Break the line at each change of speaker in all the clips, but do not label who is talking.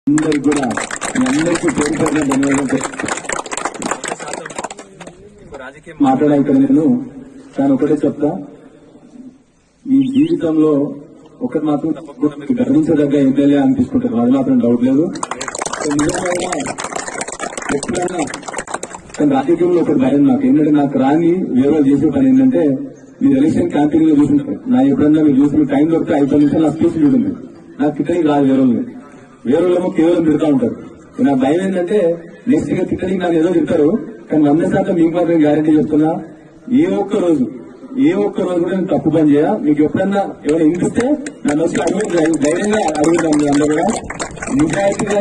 అందరికి కూడా మీ అందరికీ పేరు ధన్యవాదాలు మాట్లాడా. ఇక్కడ నేను కానీ ఒకటే చెప్తా, ఈ జీవితంలో ఒకటి మాత్రం గర్వించదగ్గ ఎమ్మెల్యే అనిపించుకుంటారు, అది మాత్రం డౌట్ లేదు. ఎప్పుడైనా కానీ రాజకీయంలో ఒకటి భయం నాకు ఏంటంటే, నాకు రాని వేరే చేసే పని ఏంటంటే, మీరు ఎలక్షన్ క్యాంపెయిన్ లో చూసుంటారు. నా ఎప్పుడన్నా మీరు చూసిన టైం దొరికితే 5 నిమిషాలు నా స్పీచ్ చూడండి. నాకు తిట్టడానికి రాదు, వేరేమో కేవలం తిడతా ఉంటారు. నా భయం ఏంటంటే, నెక్స్ట్ గా తిట్టడానికి నాకు ఏదో తిడతారు, కానీ 100% మీకు మాత్రం గ్యారంటీ చెప్తున్నా, ఏ ఒక్క రోజు కూడా నేను తప్పు పని చేయ. మీకు ఎప్పుడన్నా ఎవరైనా ఇంటిస్తే నన్ను వచ్చి ధైర్యంగా అడుగుతాను. మీ అందరూ కూడా నిజాయితీగా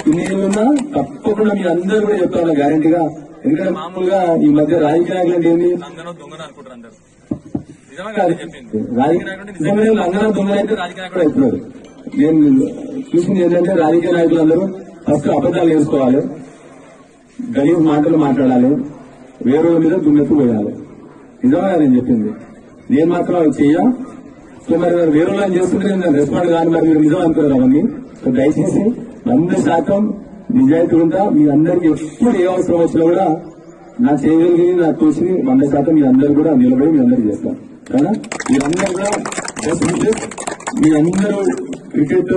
ఇన్ని ఏళ్ళున్నా తప్పకుండా మీ అందరూ కూడా చెప్తాను గ్యారంటీగా. ఎందుకంటే మామూలుగా ఈ మధ్య రాజకీయ నాయకులు అంటే ఏంటి, రాజకీయ అందరూ దొంగలు అయితే రాజకీయ నాయకులు అవుతున్నారు. నేను చూసింది ఏంటంటే, రాజకీయ నాయకులందరూ ఫస్ట్ అబద్దాలు నేర్చుకోవాలి, గలీజ్ మాటలు మాట్లాడాలి, వేరే మీద దుమ్మెత్తు పోయాలి. నిజంగా నేను చెప్పింది. నేను మాత్రం అది చెయ్య. సో మరి వేరే వాళ్ళని చేస్తుంటే నేను రెస్పాండ్ కాని, మరి మీరు నిజం అనుకున్నారు అవన్నీ. సో దయచేసి 100% నిజాయితీ ఉంటా. మీ అందరికి ఎప్పుడు ఏ అవసరం వచ్చినా కూడా నా చేయగలిగింది, నాకు చూసి 100% మీ అందరూ కూడా నిలబడి మీ అందరికి చేస్తాను. కదా మీరందరూ కూడా మీ అందరూ క్రికెట్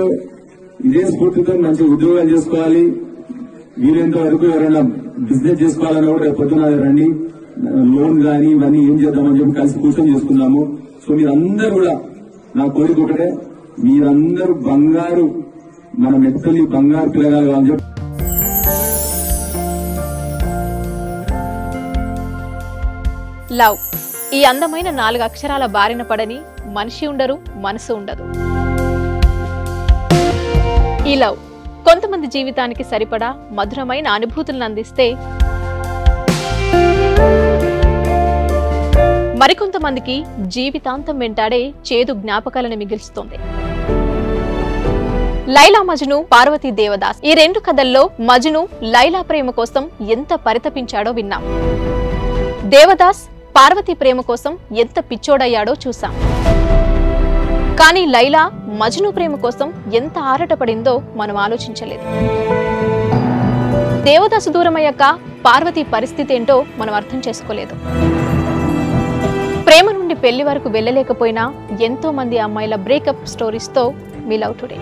ఇదే స్ఫూర్తితో మంచి ఉద్యోగాలు చేసుకోవాలి. వీలైనంత వరకు ఎవరైనా బిజినెస్ చేసుకోవాలన్నా కూడా రేపు పొద్దున రండి, లోన్ కానీ ఇవన్నీ ఏం చేద్దామని చెప్పి కలిసి కూర్చొని చేసుకుందాము. సో మీరందరూ కూడా నా కోరిక ఒకటే, మీరందరూ బంగారు, మన మెత్తలి బంగారు పిల్లగాలు అని చెప్పి.
లవ్ ఈ అందమైన 4 అక్షరాల బారిన పడని మనిషి ఉండరు, మనసు ఉండదు. ఈ లవ్ కొంతమంది జీవితానికి సరిపడా మధురమైన అనుభూతులను అందిస్తే, మరికొంతమందికి జీవితాంతం వెంటాడే చేదు జ్ఞాపకాలను మిగిల్స్తుంది. లైలా మజ్ను, పార్వతీ దేవదాస్ ఈ 2 కథల్లో మజ్ను లైలా ప్రేమ కోసం ఎంత పరితపించాడో విన్నాం. దేవదాస్ పార్వతి ప్రేమ కోసం ఎంత పిచ్చోడయ్యాడో చూసాం. కానీ లైలా మజ్ను ప్రేమ కోసం ఎంత ఆరాటపడిందో మనం ఆలోచించలేదు. దేవదాసు దూరమయ్యాక పార్వతి పరిస్థితి ఏంటో మనం అర్థం చేసుకోలేదు. ప్రేమ నుండి పెళ్లి వరకు వెళ్ళలేకపోయినా ఎంతో మంది అమ్మాయిల బ్రేకప్ స్టోరీస్తో మీ లవ్ టుడే.